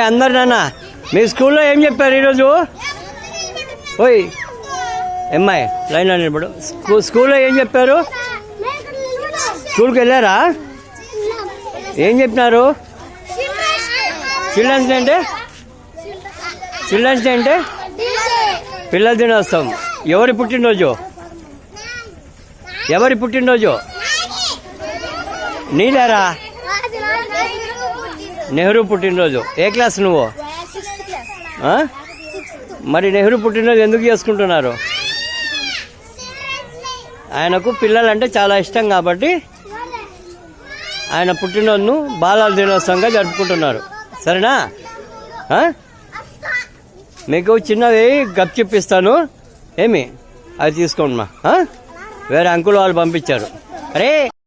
అందరు నాన్న మీ స్కూల్లో ఏం చెప్పారు ఈరోజు? ఓయ్ అమ్మాయి లైన్ నిలబడు. స్కూల్లో ఏం చెప్పారు? స్కూల్కి వెళ్ళారా? ఏం చెప్పినారు? చిల్డ్రన్స్ డే అంటే పిల్లల దినోత్సవం. ఎవరి పుట్టినరోజు? నీలేరా? నెహ్రూ పుట్టినరోజు. ఏ క్లాస్ నువ్వు? మరి నెహ్రూ పుట్టినరోజు ఎందుకు చేసుకుంటున్నారు? ఆయనకు పిల్లలంటే చాలా ఇష్టం కాబట్టి ఆయన పుట్టినరోజును బాలల దినోత్సవంగా జరుపుకుంటున్నారు. సరేనా? మీకు చిన్నది గప్ చెప్పిస్తాను, ఏమి అది తీసుకోండి మా. వేరే అంకుల్ వాళ్ళు పంపించారు. అరే